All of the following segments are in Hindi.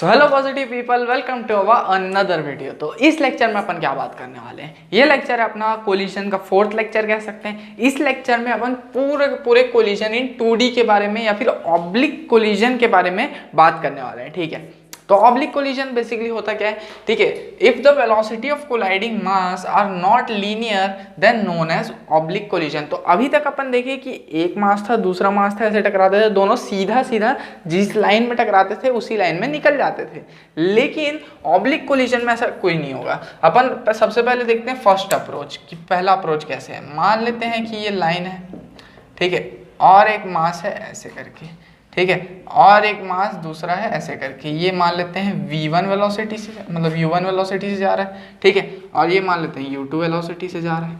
So hello positive people, welcome to our another video. तो इस लेक्चर में अपन क्या बात करने वाले हैं, ये लेक्चर है अपना कोलिजन का फोर्थ लेक्चर कह सकते हैं। इस लेक्चर में अपन पूरे कोलिजन इन 2D के बारे में या फिर ऑब्लिक कोलिजन के बारे में बात करने वाले हैं। ठीक है, तो ऑब्लिक कोलिजन बेसिकली होता क्या है, ठीक है, if the velocity of colliding mass are not linear then known as oblique collision. तो अभी तक अपन देखे कि एक मास था, दूसरा मास था, ऐसे टकराते थे, दोनों सीधा सीधा जिस लाइन में टकराते थे उसी लाइन में निकल जाते थे। लेकिन ऑब्लिक कोलिजन में ऐसा कोई नहीं होगा। अपन सबसे पहले देखते हैं फर्स्ट अप्रोच कि पहला अप्रोच कैसे है। मान लेते हैं कि ये लाइन है, ठीक है, और एक मास है ऐसे करके, ठीक है, और एक मास दूसरा है ऐसे करके। ये मान लेते हैं v1 वेलोसिटी से, मतलब u1 वेलोसिटी से जा रहा है, ठीक है, और ये मान लेते हैं u2 वेलोसिटी से जा रहा है।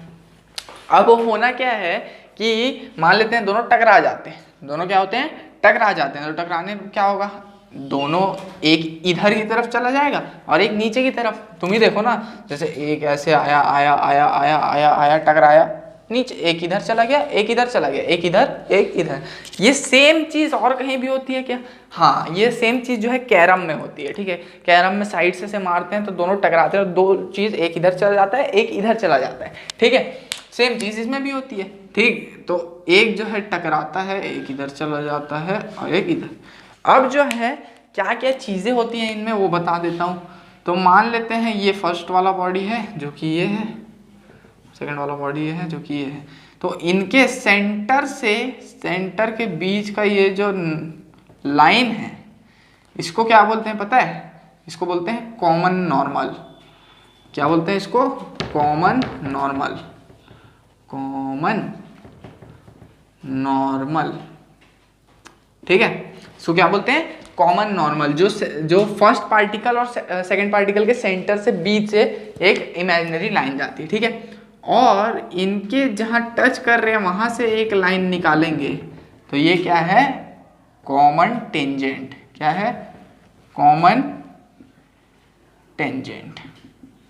अब होना क्या है कि मान लेते हैं दोनों टकरा जाते हैं, दोनों क्या होते हैं, टकरा जाते हैं। तो टकराने में क्या होगा, दोनों एक इधर की तरफ चला जाएगा और एक नीचे की तरफ। तुम ही देखो ना, जैसे एक ऐसे आया आया आया आया आया आया टकराया नीचे, एक इधर चला गया, एक इधर चला गया, एक इधर एक इधर। ये सेम चीज और कहीं भी होती है क्या? हाँ, ये सेम चीज जो है कैरम में होती है। ठीक है, कैरम में साइड से मारते हैं तो दोनों टकराते हैं और दो चीज, एक इधर चला जाता है, एक इधर चला जाता है। ठीक है, सेम चीज इसमें भी होती है। ठीक, तो एक जो है टकराता है, एक इधर चला जाता है और एक इधर। अब जो है क्या क्या चीजें होती हैं इनमें वो बता देता हूँ। तो मान लेते हैं ये फर्स्ट वाला बॉडी है जो कि ये है, सेकंड वाला बॉडी है जो कि ये है। तो इनके सेंटर के बीच का ये जो लाइन है इसको क्या बोलते हैं पता है? इसको बोलते हैं कॉमन नॉर्मल। क्या बोलते हैं इसको? Common normal. कॉमन नॉर्मल, ठीक है, इसको क्या बोलते हैं? Common normal. जो फर्स्ट पार्टिकल और सेकंड पार्टिकल के सेंटर से बीच से एक इमेजिनरी लाइन जाती है, ठीक है, और इनके जहां टच कर रहे हैं वहां से एक लाइन निकालेंगे तो ये क्या है? Common tangent. क्या है? Common tangent.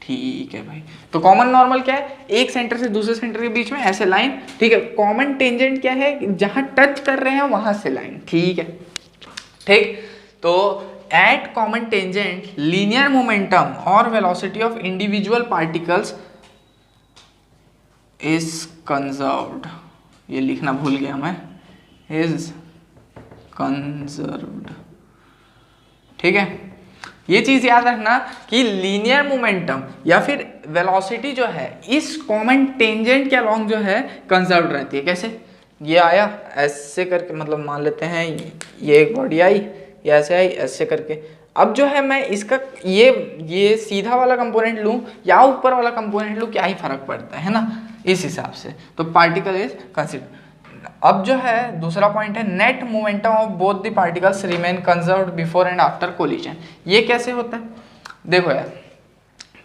ठीक है भाई, तो कॉमन नॉर्मल क्या है? एक सेंटर से दूसरे सेंटर के बीच में ऐसे लाइन, ठीक है। कॉमन टेंजेंट क्या है? जहां टच कर रहे हैं वहां से लाइन, ठीक है, ठीक। तो at common tangent linear momentum और velocity of individual particles is conserved. ये लिखना भूल गया मैं, इज कंजर्व्ड, ठीक है। ये चीज याद रखना कि लीनियर मोमेंटम या फिर वेलोसिटी जो है इस कॉमन टेंजेंट के अलोंग जो है कंजर्व्ड रहती है। कैसे? ये आया ऐसे करके, मतलब मान लेते हैं ये एक बॉडी आई, ये ऐसे आई ऐसे करके। अब जो है मैं इसका ये सीधा वाला कंपोनेंट लूं या ऊपर वाला कंपोनेंट लूं, क्या ही फर्क पड़ता है ना, इस हिसाब से। तो पार्टिकल इज कंसिडर। अब जो है दूसरा पॉइंट है net momentum of both the particles remain conserved before and after collision. ये कैसे होता है? देखो यार,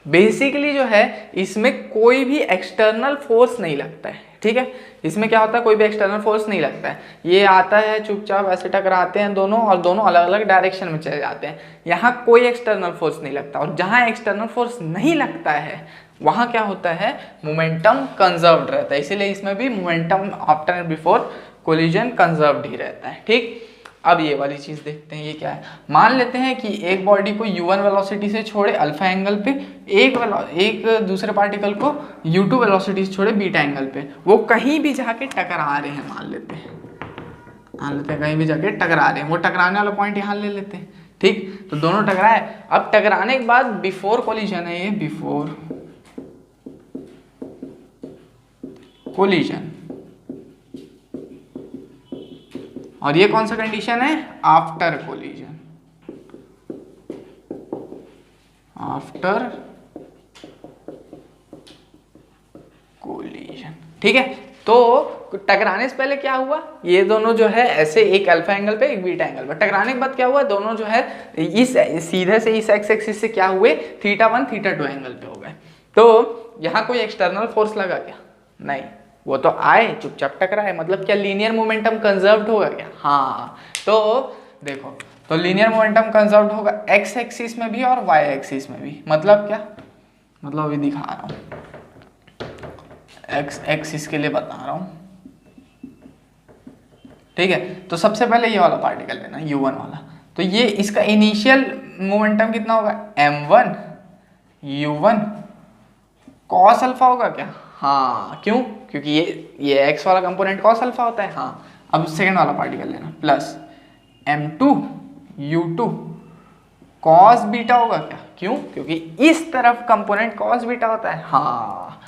बेसिकली जो है इसमें कोई भी एक्सटर्नल फोर्स नहीं लगता है, ठीक है। इसमें क्या होता है? कोई भी एक्सटर्नल फोर्स नहीं लगता है। ये आता है चुपचाप ऐसे टकराते हैं दोनों और दोनों अलग अलग डायरेक्शन में चले जाते हैं। यहाँ कोई एक्सटर्नल फोर्स नहीं लगता, और जहाँ एक्सटर्नल फोर्स नहीं लगता है वहाँ क्या होता है? मोमेंटम कंजर्व्ड रहता है। इसीलिए इसमें भी momentum after and before collision conserved ही रहता है, ठीक। अब ये वाली चीज देखते हैं, ये क्या है। मान लेते हैं कि एक बॉडी को u1 वेलोसिटी से छोड़े अल्फा एंगल पे, एक दूसरे पार्टिकल को u2 वेलोसिटी से छोड़े बीटा एंगल पे। वो कहीं भी जाके टकरा रहे हैं, मान लेते हैं कहीं भी जाके टकरा रहे हैं। वो टकराने वाला पॉइंट यहाँ ले लेते हैं, ठीक। तो दोनों टकराए। अब टकराने के बाद बिफोर कोलिजन है, ये बिफोर कोलिजन, और ये कौन सा कंडीशन है? After collision. आफ्टर कोलिजन, ठीक है। तो टकराने से पहले क्या हुआ? ये दोनों जो है ऐसे, एक अल्फा एंगल पे एक बीटा एंगल पे। टकराने के बाद क्या हुआ? दोनों जो है इस सीधे से इस एक्स एक्सिस से क्या हुए? θ1 θ2 एंगल पे हो गए। तो यहाँ कोई एक्सटर्नल फोर्स लगा क्या? नहीं, वो तो आए चुपचाप टकराए। मतलब क्या लीनियर मोमेंटम कंजर्व्ड होगा क्या? हाँ, तो देखो, तो लीनियर मोमेंटम कंजर्व्ड होगा एक्स एक्सिस में भी और वाई एक्सिस में भी। मतलब क्या? मतलब अभी दिखा रहा हूँ, एक्स एक्सिस के लिए बता रहा हूँ, ठीक है। तो सबसे पहले ये वाला पार्टिकल लेना u1 वाला। तो ये इसका इनिशियल मोमेंटम कितना होगा, m1 u1 cos अल्फा होगा क्या? हाँ, क्यों? क्योंकि ये x वाला कंपोनेंट cos अल्फा होता है। हाँ, अब सेकंड वाला पार्टिकल लेना, plus m2 u2 cos beta होगा क्या? क्यों? क्योंकि इस तरफ कंपोनेंट cos बीटा होता है। हाँ,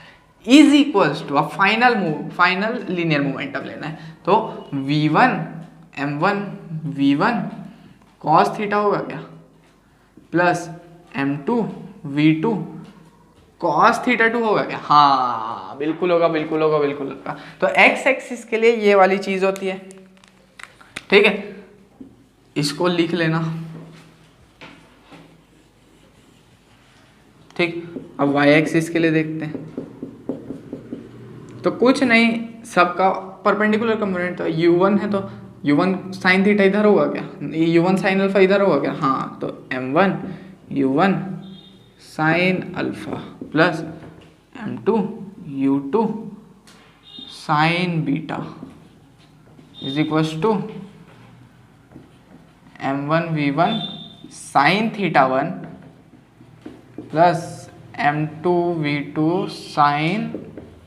इज इक्वल्स टू, अब फाइनल लीनियर मोमेंटम लेना है, तो v1 m1 v1 cos theta होगा क्या, plus m2 v2 cos theta 2 होगा क्या? हाँ, बिल्कुल होगा, बिल्कुल होगा, बिल्कुल होगा। तो x एक्सिस के लिए ये वाली चीज होती है, ठीक है, इसको लिख लेना, ठीक। अब y एक्सिस के लिए देखते हैं, तो कुछ नहीं, सबका परपेंडिकुलर कंपोनेंट, तो u1 है तो u1 साइन थीटा इधर होगा क्या, u1 साइन अल्फा इधर होगा क्या? हाँ, तो m1 u1 sine alpha plus m2 u2 sine beta is equals to m1 v1 sine theta 1 plus m2 v2 sine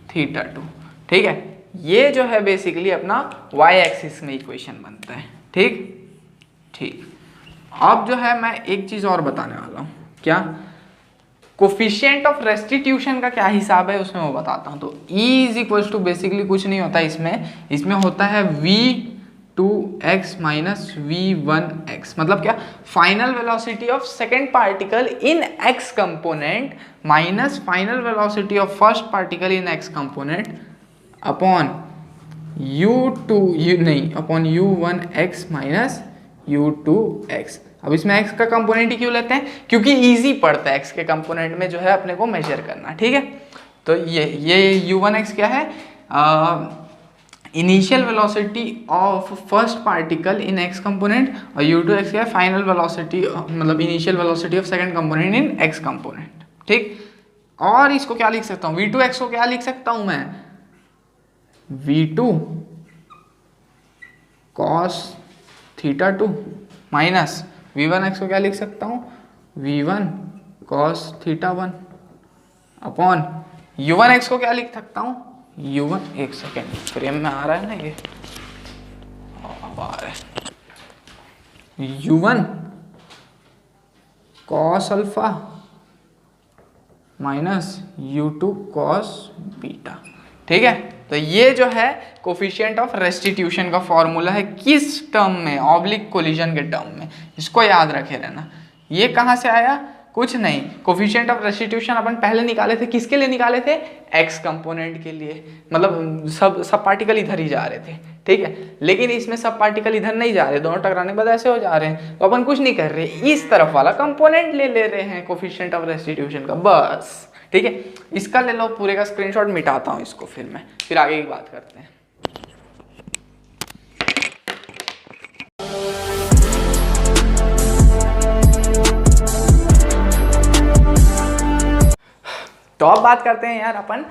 theta 2, ठीक है। ये जो है बेसिकली अपना y एक्सिस में इक्वेशन बनता है, ठीक ठीक। अब जो है मैं एक चीज और बताने वाला हूँ, क्या? कोफिशिएंट ऑफ रेस्टिट्यूशन का क्या हिसाब है उसमें वो बताता हूँ। तो E is equals to basically कुछ नहीं होता इसमें होता है v2x माइनस v1x, मतलब क्या, final velocity of second particle in x component minus final velocity of first particle in x component upon upon u1x minus u2x। अब इसमें x का कंपोनेंट ही क्यों लेते हैं? क्योंकि इजी पड़ता है x के कंपोनेंट में जो है अपने को मेजर करना, ठीक है। तो ये u1x क्या है, initial velocity of first particle in x component, और u2x क्या है, फाइनल वेलोसिटी, मतलब initial velocity of second component in x component, ठीक। और इसको क्या लिख सकता हूँ, v2x को क्या लिख सकता हूँ मैं, v2 cos theta 2 minus v1x को क्या लिख सकता हूँ, v1 cos theta 1 upon u1x को क्या लिख सकता हूँ, u1, एक सेकेंड, फ्रेम में आ रहा है ना ये, अब आ रहा है, u1 cos alpha minus u2 cos beta, ठीक है। तो ये जो है कोफिशिएंट ऑफ रेस्टिट्यूशन का फॉर्मूला है, किस टर्म में, ऑब्लिक कोलिजन के टर्म में, इसको याद रखे रहना। ये कहाँ से आया, कुछ नहीं, कोफिशिएंट ऑफ रेस्टिट्यूशन अपन पहले निकाले थे, किसके लिए निकाले थे, एक्स कंपोनेंट के लिए, मतलब सब पार्टिकल इधर ही जा रहे थे, ठीक है। लेकिन इसमें सब पार्टिकल इधर नहीं जा रहे, दोनों टकराने के बाद ऐसे हो जा रहे हैं, तो अपन कुछ नहीं कर रहे, इस तरफ वाला कंपोनेंट ले रहे हैं कोफिशिएंट ऑफ रेस्टिट्यूशन का, बस, ठीक है। इसका ले लो, पूरे का स्क्रीनशॉट मिटाता हूँ इसको, फिर आगे की बात करते हैं। तो अब बात करते हैं यार अपन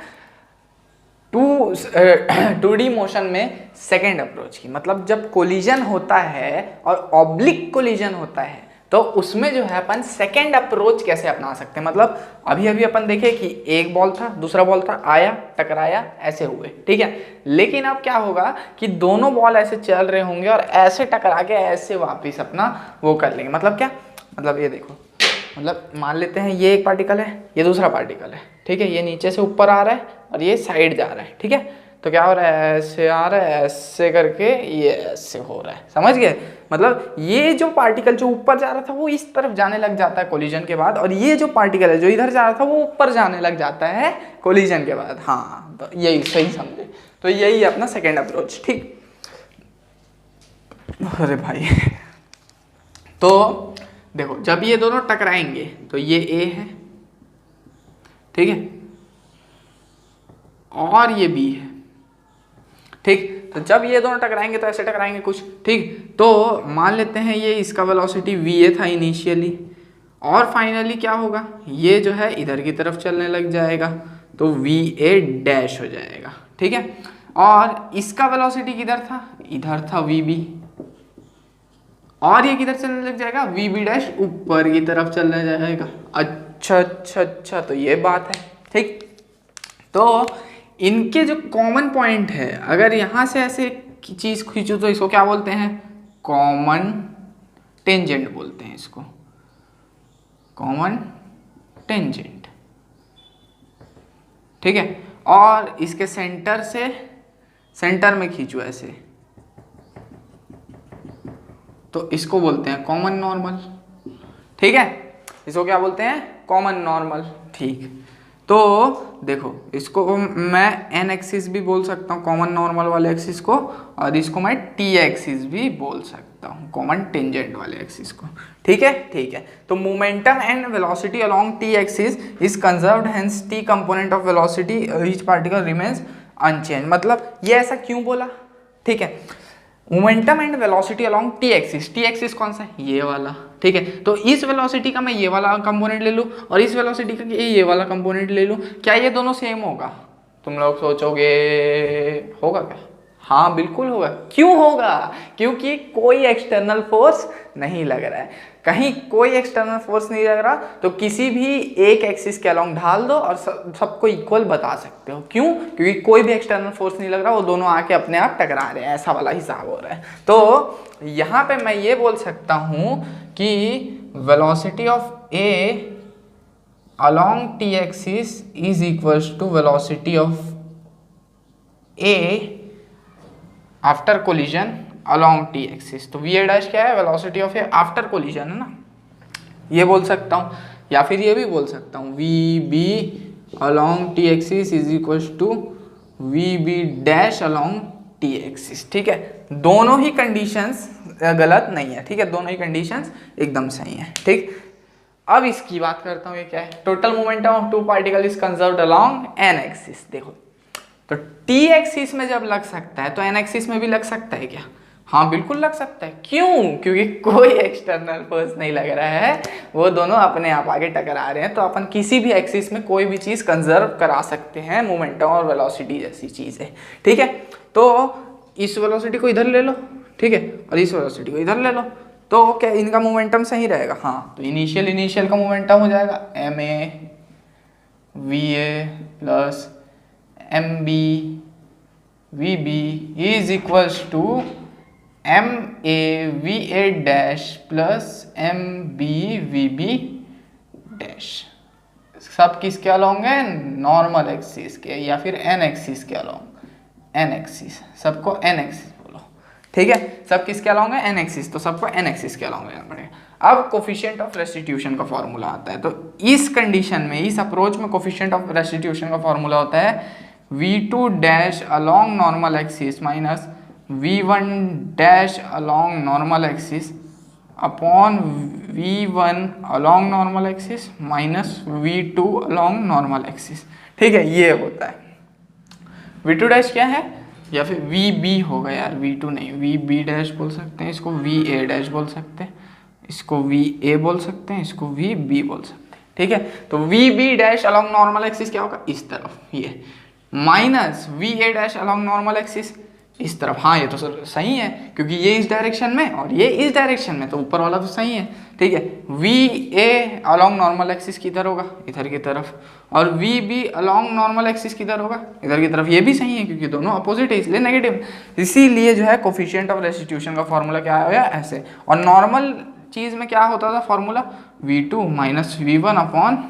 2D मोशन में सेकेंड अप्रोच की, मतलब जब कोलिजन होता है और ऑब्लिक कोलिजन होता है तो उसमें जो है अपन सेकेंड अप्रोच कैसे अपना सकते हैं। मतलब अभी अपन देखे कि एक बॉल था, दूसरा बॉल था, आया, टकराया, ऐसे हुए, ठीक है। लेकिन अब क्या होगा कि दोनों बॉल ऐसे चल रहे होंगे और ऐसे टकरा के ऐसे वापस अपना वो कर लेंगे। मतलब क्या, मतलब ये देखो, मतलब मान लेते हैं ये एक पार्टिकल है, ये दूसरा पार्टिकल है, ठीक है। ये नीचे से ऊपर आ रहा है और ये साइड जा रहा है, ठीक है। तो क्या हो रहा है, ऐसे आ रहा है, ऐसे करके ये ऐसे हो रहा है, समझ गए। मतलब ये जो पार्टिकल जो ऊपर जा रहा था वो इस तरफ जाने लग जाता है कोलिजन के बाद, और ये जो पार्टिकल है जो इधर जा रहा था वो ऊपर जाने लग जाता है कोलिजन के बाद। हाँ, तो यही सही समझे, तो यही अपना सेकेंड अप्रोच, ठीक। अरे भाई तो देखो, जब ये दोनों टकराएंगे तो ये ए है, ठीक है, और ये बी है, ठीक। तो जब ये दोनों टकराएंगे तो ऐसे टकराएंगे कुछ, ठीक। तो मान लेते हैं ये इसका वेलोसिटी va था इनिशियली, और फाइनली क्या होगा, ये जो है इधर की तरफ चलने लग जाएगा तो va डैश हो जाएगा, ठीक है। और इसका वेलोसिटी किधर था, इधर था vb, और ये किधर चलने लग जाएगा, वी बी डैश ऊपर की तरफ चलने जाएगा। अच्छा, तो ये बात है, ठीक। तो इनके जो कॉमन पॉइंट है, अगर यहाँ से ऐसे चीज खींचो तो इसको क्या बोलते हैं, कॉमन टेंजेंट बोलते हैं इसको, कॉमन टेंजेंट, ठीक है। और इसके सेंटर से सेंटर में खींचो ऐसे, तो इसको बोलते हैं कॉमन नॉर्मल, ठीक है। इसको क्या बोलते हैं, कॉमन नॉर्मल, ठीक। तो देखो इसको मैं एन एक्सिस भी बोल सकता हूँ, कॉमन नॉर्मल वाले एक्सिस को, और इसको मैं टी एक्सिस भी बोल सकता हूँ, कॉमन टेंजेंट वाले एक्सिस को, ठीक है, ठीक है। तो momentum and velocity along T axis is conserved, hence T component of velocity each particle remains unchange. मतलब ये ऐसा क्यों बोला, ठीक है। Momentum and velocity along T axis कौन सा है, ये वाला, ठीक है। तो इस वेलोसिटी का मैं ये वाला कंपोनेंट ले लूँ और इस वेलोसिटी का ये वाला कंपोनेंट ले लूँ, क्या ये दोनों सेम होगा? तुम लोग सोचोगे होगा क्या? हाँ बिल्कुल होगा। क्यों होगा? क्योंकि कोई एक्सटर्नल फोर्स नहीं लग रहा है, कहीं कोई एक्सटर्नल फोर्स नहीं लग रहा, तो किसी भी एक एक्सिस के अलोंग ढाल दो और सबको इक्वल बता सकते हो। क्यों? क्योंकि कोई भी एक्सटर्नल फोर्स नहीं लग रहा, वो दोनों आके अपने आप टकरा रहे हैं, ऐसा वाला हिसाब हो रहा है। तो यहाँ पे मैं ये बोल सकता हूँ कि velocity of A along t axis is equals to velocity of a after collision along t axis। तो v a डैश क्या है, velocity of A after collision है ना, ये बोल सकता हूँ, या फिर ये भी बोल सकता हूँ v b along t axis is equals to v b dash along t axis, ठीक है। दोनों ही कंडीशंस गलत नहीं है, ठीक है, दोनों ही कंडीशंस एकदम सही है, ठीक। अब इसकी बात करता हूँ, ये क्या है, total momentum of two particle is conserved along N axis. देखो तो टी एक्सिस में जब लग सकता है तो एन एक्सिस में भी लग सकता है क्या? हाँ बिल्कुल लग सकता है। क्यों? क्योंकि कोई एक्सटर्नल फोर्स नहीं लग रहा है, वो दोनों अपने आप आगे टकरा रहे हैं। तो अपन किसी भी एक्सिस में कोई भी चीज़ कंजर्व करा सकते हैं, मोमेंटम और वेलोसिटी जैसी चीज़ है, ठीक है। तो इस वेलोसिटी को इधर ले लो, ठीक है, और इस वेलोसिटी को इधर ले लो, तो क्या इनका मोमेंटम सही रहेगा? हाँ, तो इनिशियल का मोमेंटम हो जाएगा M A V A plus M B V B is equals to M A V A dash plus M B V B dash. सब किसके अलोंग है? नॉर्मल एक्सिस के, या फिर एन एक्सिस के अलोंग, एन एक्सिस, सबको एन एक्सिस, ठीक है। सब किसके अलोंग है? एन एक्सिस, तो सबको एन एक्सिस के अलोंग लेना पड़ेगा। अब कोफिशिएंट ऑफ रेस्टिट्यूशन का फॉर्मूला आता है, तो इस कंडीशन में, इस अप्रोच में कोफिशिएंट ऑफ रेस्टिट्यूशन का फॉर्मूला होता है v2 dash along normal axis minus v1 dash along normal axis upon v1 along normal axis minus v2 along normal axis, ठीक है। ये होता है v2 डैश क्या है, या फिर वी बी होगा यार, v2 नहीं, वी बी डैश बोल सकते हैं, इसको वी ए डैश बोल सकते हैं, इसको वी ए बोल सकते हैं, इसको वी बी बोल सकते हैं, ठीक है। तो V B dash along normal axis क्या होगा? इस तरफ, ये minus V A dash along normal axis इस तरफ। हाँ ये तो सही है, क्योंकि ये इस डायरेक्शन में और ये इस डायरेक्शन में, तो ऊपर वाला तो सही है, ठीक है। V A along normal axis किधर होगा? इधर की तरफ। और V B along normal axis किधर होगा? इधर की तरफ। ये भी सही है क्योंकि दोनों अपोजिट है, इसलिए नेगेटिव। इसीलिए जो है कोफिशिएंट ऑफ रेस्टिट्यूशन का फॉर्मूला क्या आया ऐसे। और नॉर्मल चीज़ में क्या होता था formula? v2 minus V1 upon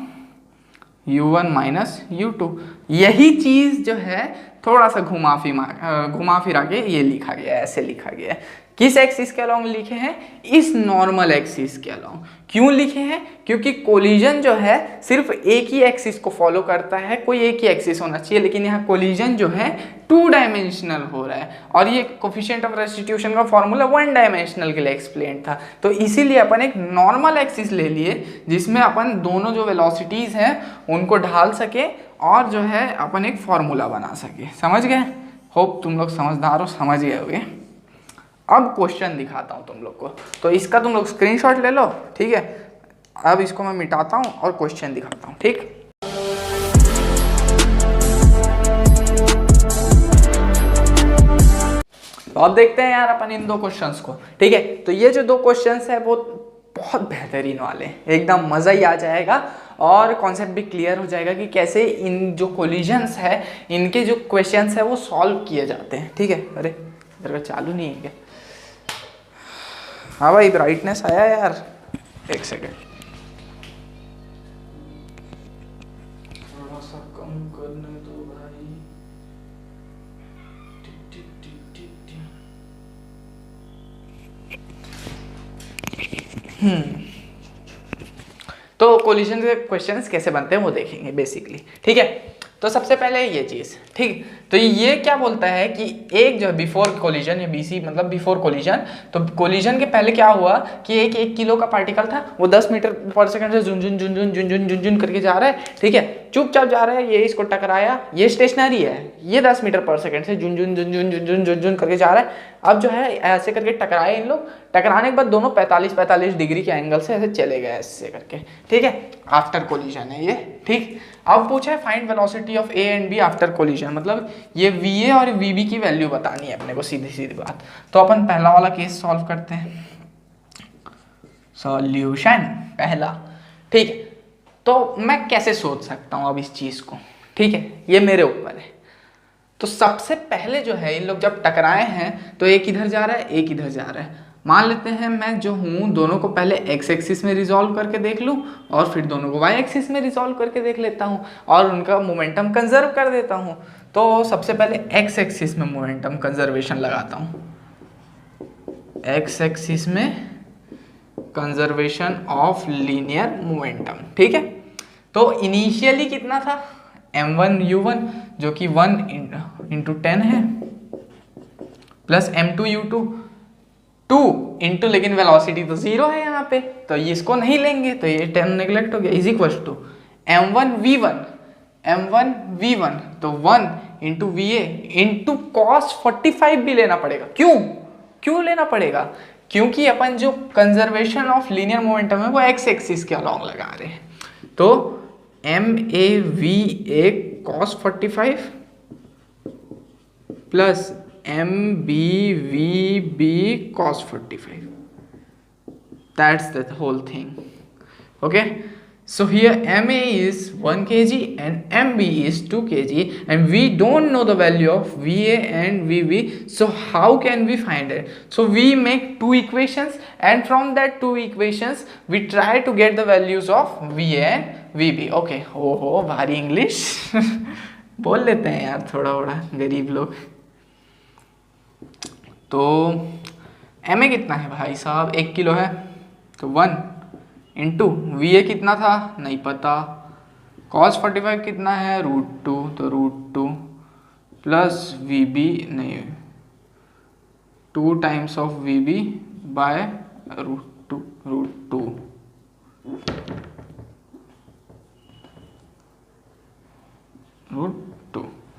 u1 minus u2। यही चीज़ जो है थोड़ा सा घुमा फिरा के ये लिखा गया है, ऐसे लिखा गया है। किस एक्सिस के अलोंग लिखे हैं? इस नॉर्मल एक्सिस के अलोंग। क्यों लिखे हैं? क्योंकि कोलिजन जो है सिर्फ एक ही एक्सिस को फॉलो करता है, कोई एक ही एक्सिस होना चाहिए, लेकिन यहाँ कोलिजन जो है 2 डायमेंशनल हो रहा है। और ये कोफिशिएंट ऑफ रेस्टिट्यूशन का फॉर्मूला 1 डायमेंशनल के लिए एक्सप्लेन था। तो इसीलिए अपन एक नॉर्मल एक्सिस ले लिए जिसमें अपन दोनों जो वेलोसिटीज़ हैं उनको ढाल सके और जो है अपन एक फॉर्मूला बना सके। समझ गए? होप तुम लोग समझदार हो, समझ गए होगे। अब क्वेश्चन दिखाता हूँ तुम लोग को, तो इसका तुम लोग स्क्रीनशॉट ले लो, ठीक है। अब इसको मैं मिटाता हूँ और क्वेश्चन दिखाता हूँ, ठीक। तो अब देखते हैं यार अपन इन दो क्वेश्चंस को, ठीक है। तो ये जो दो क्वेश्चंस है वो बहुत बेहतरीन वाले, एकदम मज़ा ही आ जाएगा और कॉन्सेप्ट भी क्लियर हो जाएगा कि कैसे इन जो कोलिजन्स है इनके जो क्वेश्चंस है वो सॉल्व किए जाते हैं, ठीक है। अरे इधर का चालू नहीं है क्या? हाँ भाई ब्राइटनेस आया यार, एक सेकेंड थोड़ा सा कम करने दो भाई। तो कोलिजन के क्वेश्चंस कैसे बनते हैं वो देखेंगे बेसिकली, ठीक है। तो सबसे पहले ये चीज़, ठीक। तो ये क्या बोलता है कि एक जो बिफोर कोलिजन या बीसी मतलब बिफोर कोलिजन, तो कोलिजन के पहले क्या हुआ कि एक 1 किलो का पार्टिकल था, वो 10 मीटर पर सेकंड से झुनझुन झुनझुन झुनझुन झुनझुन करके जा रहा है, ठीक है। चुपचाप जा रहा है, ये इसको टकराया, ये स्टेशनरी है, ये 10 मीटर पर सेकंड से झुनझुन झुनझुन झुनझुन झुनझुन करके जा रहा है। अब जो है ऐसे करके टकराए इन लोग, टकराने के बाद दोनों 45 डिग्री के एंगल से ऐसे चले गए ऐसे करके, ठीक है। आफ्टर कोलिजन है ये, ठीक। अब पूछा है find velocity of A and B after collision, मतलब ये वी ए और वी बी की वैल्यू बतानी है अपने को, सीधी सीधी बात। तो अपन पहला वाला केस सॉल्व करते हैं, सॉल्यूशन पहला, ठीक है। तो मैं कैसे सोच सकता हूँ अब इस चीज़ को, ठीक है, ये मेरे ऊपर है। तो सबसे पहले जो है इन लोग जब टकराए हैं तो एक इधर जा रहा है, एक इधर जा रहा है। मान लेते हैं मैं जो हूँ दोनों को पहले एक्स एक्सिस में रिजॉल्व करके देख लूँ और फिर दोनों को वाई एक्सिस में रिजॉल्व करके देख लेता हूँ और उनका मोमेंटम कंजर्व कर देता हूँ। तो सबसे पहले एक्स एक्सिस में मोमेंटम कंजर्वेशन लगाता हूँ, एक्स एक्सिस में कंजर्वेशन ऑफ लीनियर मोमेंटम, ठीक है। तो इनिशियली कितना था m1 u1 जो कि 1/10 है प्लस m2 u2 2 इंटू, लेकिन वेलोसिटी तो 0 है यहाँ पे तो ये इसको नहीं लेंगे तो ये 10 नेग्लेक्ट हो गया, is equal to m1 v1 तो 1 into V A into cos 45 भी लेना पड़ेगा। क्यों लेना पड़ेगा? क्योंकि अपन जो कंजर्वेशन ऑफ लीनियर मोमेंटम है वो एक्स एक्सिस के अलॉन्ग लगा रहे हैं। तो M A V A cos 45 plus M B V B cos 45, that's the whole thing, okay. So here MA is 1 kg and MB is 2 kg and we don't know the value of VA and VB, so how can we find it? So we make two equations and from that two equations we try to get the values of VA and VB, okay। हो भारी इंग्लिश बोल लेते हैं यार थोड़ा थोड़ा गरीब लोग। तो MA कितना है भाई साहब, 1 किलो है तो 1 इंटू वी ए कितना था नहीं पता, कॉस 45 कितना है √2 तो √2 प्लस वी बी नहीं 2 times of V B by √2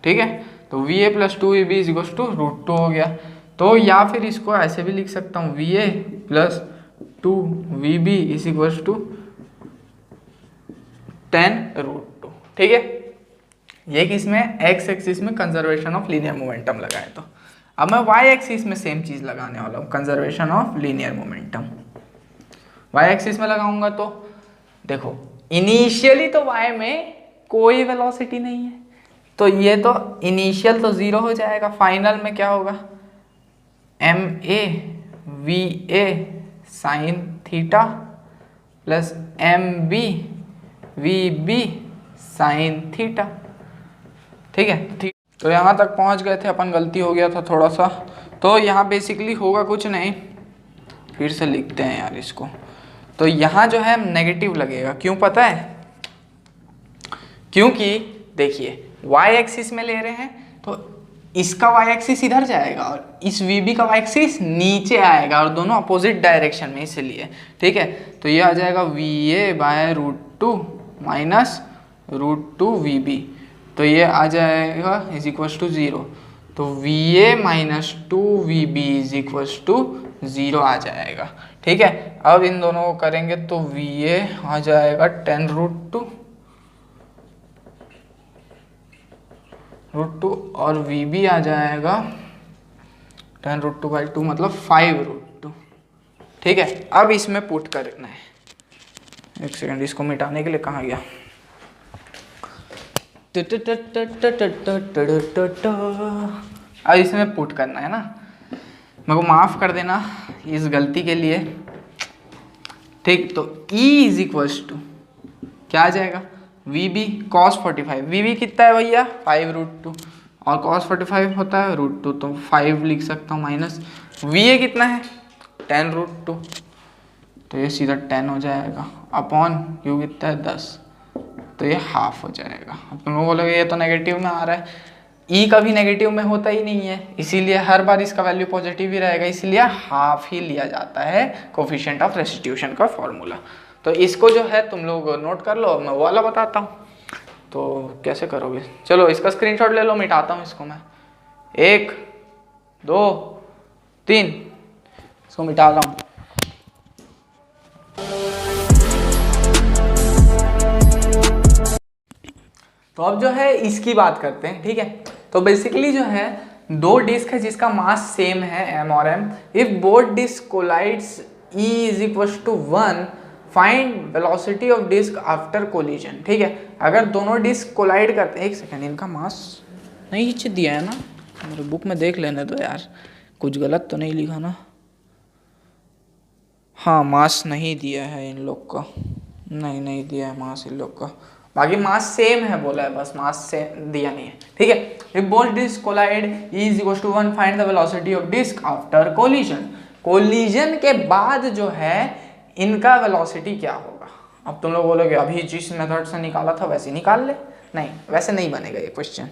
ठीक है। तो V A plus 2 V B is equal to √2 हो गया। तो या फिर इसको ऐसे भी लिख सकता हूँ V A plus 2 V B is equal to 10√2, ठीक है। ये किसमें एक्स एक्सिस में कंजर्वेशन ऑफ लीनियर मोमेंटम लगाए। तो अब मैं वाई एक्सिस में सेम चीज लगाने वाला हूँ, conservation of linear momentum Y axis में लगाऊंगा। तो देखो इनिशियली तो वाई में कोई वेलोसिटी नहीं है तो ये तो इनिशियल तो 0 हो जाएगा, फाइनल में क्या होगा M A V A sine theta plus M B V B sine theta, ठीक है। ठीक, तो यहाँ तक पहुँच गए थे अपन, गलती हो गया था थोड़ा सा। तो यहाँ बेसिकली होगा कुछ नहीं, फिर से लिखते हैं यार इसको। तो यहाँ जो है नेगेटिव लगेगा, क्यों पता है? क्योंकि देखिए वाई एक्सिस में ले रहे हैं तो इसका वाई एक्सिस इधर जाएगा और इस वी बी का वाई एक्सिस नीचे आएगा और दोनों अपोजिट डायरेक्शन में, इसलिए ठीक है। तो ये आ जाएगा V A by √2 minus √2 V B, तो ये आ जाएगा इज इक्वल टू 0। तो V A minus 2 V B is equal to 0 आ जाएगा, ठीक है। अब इन दोनों को करेंगे तो वी ए आ जाएगा 10√2 और वी बी आ जाएगा 10√2/2 मतलब 5√2। ठीक है, अब इसमें पुट करना है। एक सेकंड, इसको मिटाने के लिए कहाँ गया? अब इसमें पुट करना है ना, मेरे को माफ़ कर देना इस गलती के लिए। ठीक, तो E इज इक्वल्स टू क्या आ जाएगा? VB cos 45। VB कितना है भैया? 5√2 और cos 45 होता है √2, तो 5 लिख सकता हूँ माइनस। VA कितना है? 10√2, तो ये सीधा 10 हो जाएगा अपॉन U कितना है? 10, तो ये हाफ हो जाएगा। अब तुम लोग बोलोगे ये तो नेगेटिव में आ रहा है। E कभी नेगेटिव में होता ही नहीं है, इसीलिए हर बार इसका वैल्यू पॉजिटिव ही रहेगा, इसलिए हाफ ही लिया जाता है कोफिशिएंट ऑफ रेस्टिट्यूशन का फॉर्मूला। तो इसको जो है तुम लोग नोट कर लो, मैं वो वाला बताता हूँ। तो कैसे करोगे? चलो इसका स्क्रीनशॉट ले लो, मिटाता हूँ इसको मैं। 1 2 3, इसको मिटा रहा हूँ। तो अब जो है इसकी बात करते हैं। ठीक है, तो बेसिकली जो है दो डिस्क है जिसका मास सेम है m और m। If both disc collides E is equal to 1, find velocity of disc after collision. ठीक है, अगर दोनों डिस्क कोलाइड करते हैं, एक सेकेंड, इनका मास नहीं खींच दिया है ना, मेरे बुक में देख लेने दो यार, कुछ गलत तो नहीं लिखा ना। हाँ, मास नहीं दिया है इन लोग का, नहीं दिया है मास इन लोग का, बाकी मास सेम है बोला है, बस मास से दिया नहीं है। ठीक है, if both disc collide E is equal to 1, find the velocity of disc after collision. Collision के बाद जो है इनका वेलोसिटी क्या होगा? अब तुम लोग बोलोगे अभी जिस मेथड से निकाला था वैसे निकाल ले। नहीं, वैसे नहीं बनेगा ये क्वेश्चन।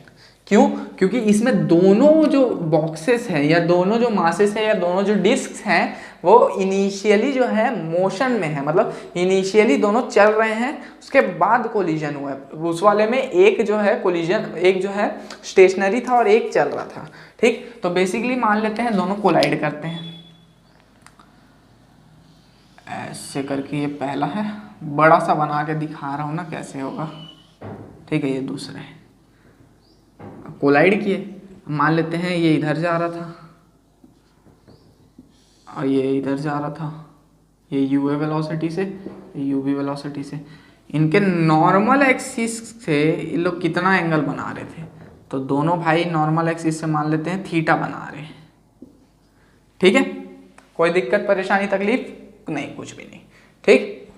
क्यों? क्योंकि इसमें दोनों जो बॉक्सेस हैं या दोनों जो मासेस हैं या दोनों जो डिस्क हैं वो इनिशियली जो है मोशन में है, मतलब इनिशियली दोनों चल रहे हैं, उसके बाद कोलिजन हुआ है। उस वाले में एक जो है कोलिजन, एक जो है स्टेशनरी था और एक चल रहा था। ठीक, तो बेसिकली मान लेते हैं दोनों कोलाइड करते हैं, ऐसे करके। ये पहला है, बड़ा सा बना के दिखा रहा हूँ ना कैसे होगा। ठीक है, ये दूसरा है, कोलाइड किए। मान लेते हैं ये इधर जा रहा था और ये इधर जा रहा था, ये UA वेलोसिटी से, ये UB वेलोसिटी से। इनके नॉर्मल एक्सिस से ये लोग कितना एंगल बना रहे थे? तो दोनों भाई नॉर्मल एक्सिस से मान लेते हैं थीटा बना रहे हैं। ठीक है, कोई दिक्कत परेशानी तकलीफ नहीं, कुछ भी नहीं। ठीक,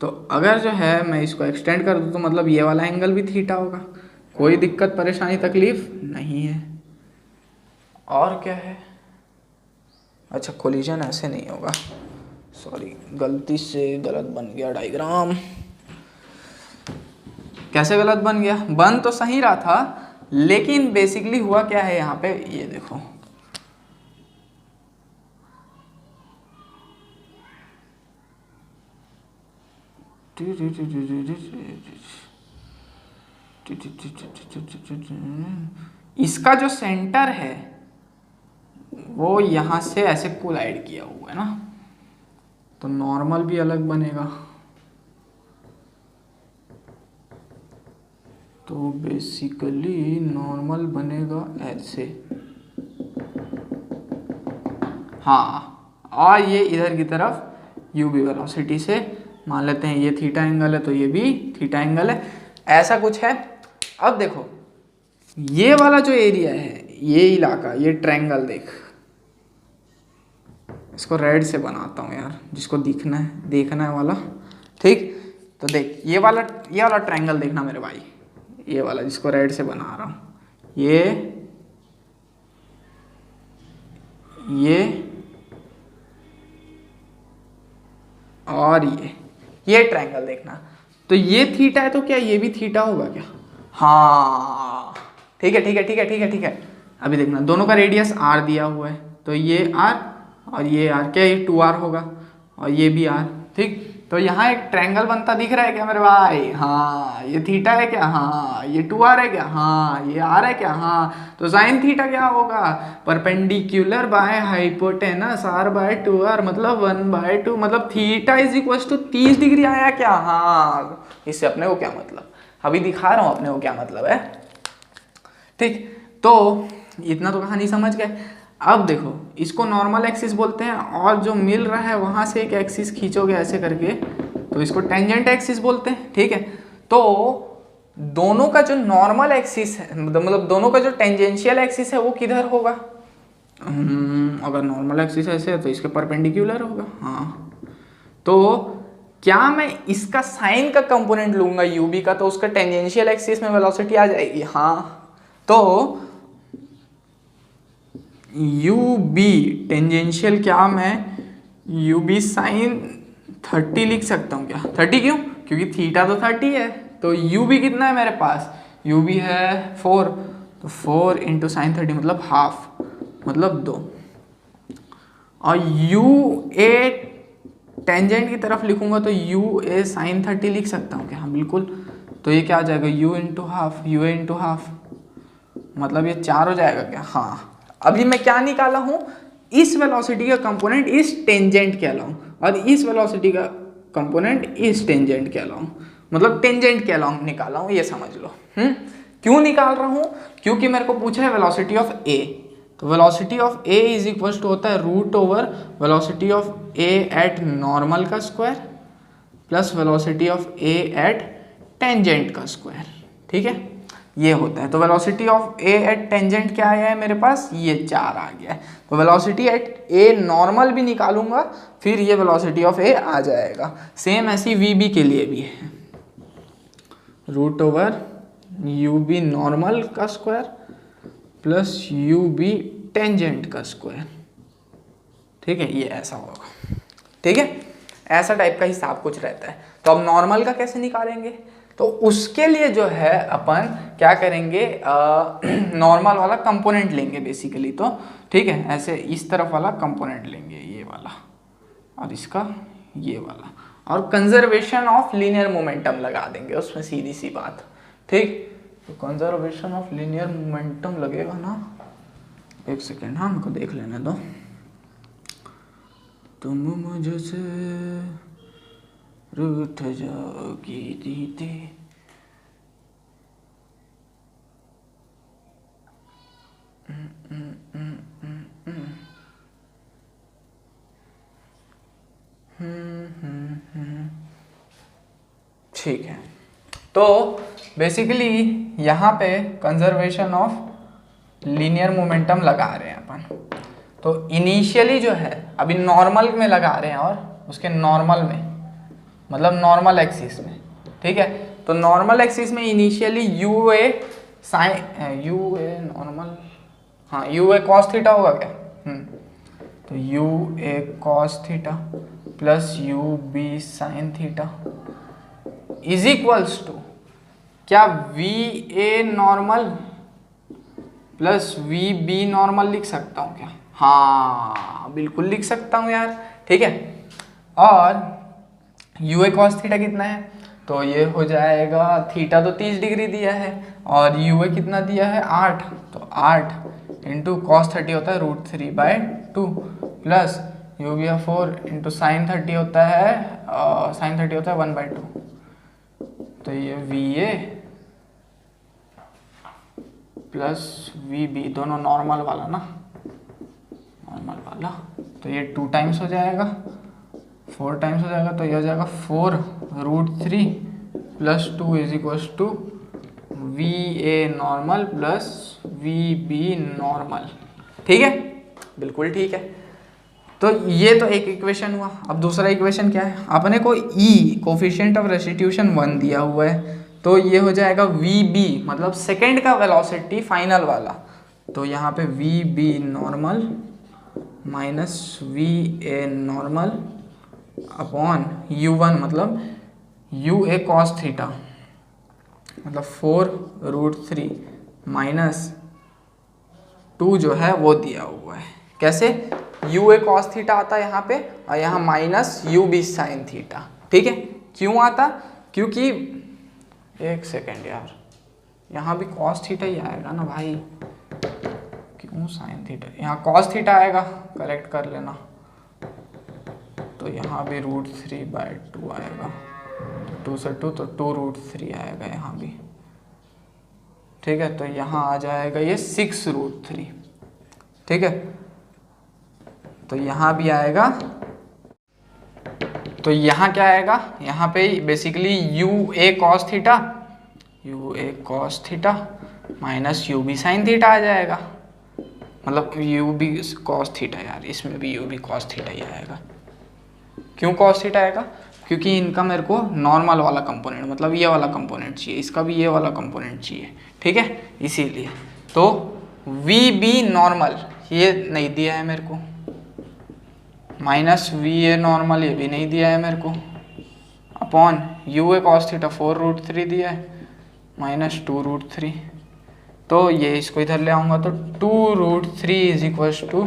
तो अगर जो है मैं इसको एक्सटेंड कर दूँ तो मतलब ये वाला एंगल भी थीटा होगा, कोई दिक्कत परेशानी तकलीफ नहीं है। और क्या है? अच्छा, कोलिजन ऐसे नहीं होगा, सॉरी गलती से गलत बन गया डायग्राम। कैसे गलत बन गया? बन तो सही रहा था, लेकिन बेसिकली हुआ क्या है यहाँ पे, ये देखो, इसका जो सेंटर है वो यहाँ से ऐसे कोलाइड किया हुआ है ना, तो नॉर्मल भी अलग बनेगा। तो बेसिकली नॉर्मल बनेगा ऐसे, हाँ, और ये इधर की तरफ UB वेलोसिटी से मान लेते हैं ये थीटा एंगल है तो ये भी थीटा एंगल है, ऐसा कुछ है। अब देखो ये वाला जो एरिया है, ये इलाका, ये ट्रायंगल देख, इसको रेड से बनाता हूँ यार, जिसको देखना है वाला। ठीक, तो देख ये वाला ट्रायंगल देखना मेरे भाई, ये वाला जिसको रेड से बना रहा हूँ, ये और ये ट्रायंगल देखना। तो ये थीटा है तो क्या ये भी थीटा होगा क्या? हाँ, ठीक है। अभी देखना, दोनों का रेडियस r दिया हुआ है, तो ये r और ये r, क्या ये 2r होगा और ये भी r। ठीक, तो यहाँ एक ट्रायंगल बनता दिख रहा है क्या मेरे भाई? हाँ, ये थीटा है क्या? हाँ, ये 2r है क्या? हाँ, ये r है क्या? हाँ, तो साइन थीटा क्या होगा? Perpendicular by hypotenuse r by 2r, मतलब 1/2, मतलब theta is equal to 30 degree आया क्या? हाँ, इससे अपने को क्या मतलब, अभी दिखा रहा हूँ अपने को क्या मतलब है। ठीक, तो इतना तो कहानी समझ गए। अब देखो इसको नॉर्मल एक्सिस बोलते हैं, और जो मिल रहा है वहां से एक एक्सिस खींचोगे ऐसे करके तो इसको टेंजेंट एक्सिस बोलते हैं। ठीक है, तो दोनों का जो नॉर्मल एक्सिस है, मतलब दोनों का जो टेंजेंशियल एक्सिस है वो किधर होगा? अगर नॉर्मल एक्सिस ऐसे है तो इसके परपेंडिकुलर होगा। हाँ, तो क्या मैं इसका साइन का कंपोनेंट लूंगा यूबी का तो उसका टेंजेंशियल एक्सिस में वेलोसिटी आ जाएगी। हाँ, तो यूबी टेंजेंशियल क्या मैं यूबी साइन 30 लिख सकता हूँ क्या? 30 क्यों? क्योंकि थीटा तो 30 है, तो यूबी कितना है मेरे पास? यूबी है 4, तो 4 इंटू साइन 30 मतलब हाफ, मतलब 2। और यू ए टेंजेंट की तरफ लिखूंगा तो यू ए साइन 30 लिख सकता हूँ क्या? हाँ बिल्कुल। तो ये क्या आ जाएगा? You into half, U A into half, मतलब ये 4 हो जाएगा क्या? हाँ। अभी मैं क्या निकाला हूँ? इस वेलोसिटी का कंपोनेंट इस टेंजेंट कहलाऊं, और इस वेलोसिटी का कंपोनेंट इस टेंजेंट कहलाऊं, मतलब टेंजेंट कहलाऊं निकाला हूँ, ये समझ लो। क्यों निकाल रहा हूँ? क्योंकि मेरे को पूछा है वेलोसिटी ऑफ ए, तो velocity of A is equal to होता है root over velocity of A at normal का square plus velocity of A at tangent का स्क्वायर। ठीक है, ये होता है। तो velocity of A at tangent क्या आया है मेरे पास? ये 4 आ गया है। तो वेलोसिटी एट ए नॉर्मल भी निकालूंगा, फिर ये वेलोसिटी ऑफ ए आ जाएगा। सेम ऐसी वी बी के लिए भी है, root over U B normal का square plus U B tangent का स्क्वायर। ठीक है, ये ऐसा होगा। ठीक है, ऐसा टाइप का हिसाब कुछ रहता है। तो अब नॉर्मल का कैसे निकालेंगे? तो उसके लिए जो है अपन क्या करेंगे, नॉर्मल वाला कंपोनेंट लेंगे बेसिकली। तो ठीक है, ऐसे इस तरफ वाला कंपोनेंट लेंगे, ये वाला, और इसका ये वाला, और कंजर्वेशन ऑफ लीनियर मोमेंटम लगा देंगे उसमें, सीधी सी बात। ठीक, तो कंजर्वेशन ऑफ लीनियर मोमेंटम लगेगा ना, एक सेकेंड, हाँ हमको देख लेने दो। तुम मुझसे रूठ जाओगी दीदी, ठीक है। तो बेसिकली यहाँ पे कंजर्वेशन ऑफ लीनियर मोमेंटम लगा रहे हैं अपन। तो इनिशियली जो है अभी नॉर्मल में लगा रहे हैं, और उसके नॉर्मल में मतलब नॉर्मल एक्सिस में। ठीक है, तो नॉर्मल एक्सिस में initially U A sine, U A normal, हाँ यू ए कॉस थीटा होगा क्या? तो U A cos theta plus U B sine theta is equals to क्या? V A normal plus V B normal लिख सकता हूँ क्या? हाँ बिल्कुल लिख सकता हूँ यार। ठीक है, और यू ए कॉस थीटा कितना है? तो ये हो जाएगा, थीटा तो 30 डिग्री दिया है, और यू ए कितना दिया है? 8, तो 8 इंटू कॉस 30 होता है √3/2 प्लस यू गया 4 इंटू साइन 30 होता है, साइन 30 होता है 1/2। तो ये V A plus V B, दोनों नॉर्मल वाला ना, नॉर्मल वाला, तो ये 2 टाइम्स हो जाएगा, 4 टाइम्स हो जाएगा, तो ये हो जाएगा 4√3 plus 2 is equals to V A normal plus V B normal. ठीक है, बिल्कुल ठीक है। तो ये तो एक इक्वेशन हुआ। अब दूसरा इक्वेशन क्या है? अपने को ई कोफिशिएंट ऑफ रेस्टिट्यूशन 1 दिया हुआ है, तो ये हो जाएगा वी बी, मतलब सेकेंड का वेलोसिटी फाइनल वाला। तो यहाँ पे V B normal minus V A normal upon u1, मतलब यू ए कॉस थीटा, मतलब 4√3 माइनस 2 जो है वो दिया हुआ है। कैसे? यू ए कॉस थीटा आता है यहाँ पे, और यहाँ minus U B sine theta. ठीक है, क्यों आता? क्योंकि एक सेकेंड यार, यहाँ भी कॉस थीटा ही आएगा ना भाई, क्यों साइन थीटा? यहाँ कॉस थीटा आएगा, करेक्ट कर लेना। तो यहाँ भी √3/2 आएगा, तो 2 से 2 तो 2√3 आएगा यहाँ भी। ठीक है, तो यहाँ आ जाएगा ये 6√3। ठीक है, तो यहाँ भी आएगा, तो यहाँ क्या आएगा, यहाँ पे basically U A cos theta minus U B sine theta आ जाएगा, मतलब यू बी कॉस थीटा, यार इसमें भी यू बी कॉस थीटा ही आएगा। क्यों कॉस थीटा आएगा? क्योंकि इनका मेरे को नॉर्मल वाला कंपोनेंट, मतलब ये वाला कंपोनेंट चाहिए, इसका भी ये वाला कंपोनेंट चाहिए, ठीक है, इसीलिए। तो वी बी नॉर्मल ये नहीं दिया है मेरे को, माइनस वी ए नॉर्मल ये भी नहीं दिया है मेरे को, upon you A cos theta 4√3 दिया है, माइनस 2√3। तो ये इसको इधर ले आऊँगा तो 2√3 is equal to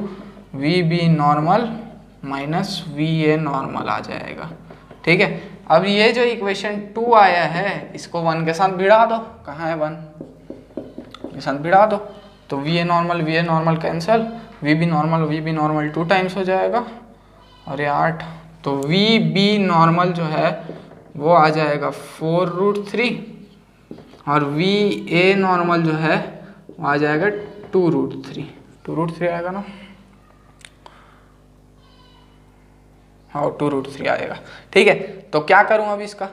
V B normal minus V A normal आ जाएगा, ठीक है। अब ये जो इक्वेशन 2 आया है इसको 1 के साथ भिड़ा दो, कहाँ है 1 के साथ भिड़ा दो, तो V A normal cancel, V B normal 2 times हो जाएगा और ये 8, तो वी बी नॉर्मल जो है वो आ जाएगा 4√3 और वी ए नॉर्मल जो है वो आ जाएगा 2√3 आएगा ना, हाँ 2√3 आएगा, ठीक है। तो क्या करूँ अब इसका,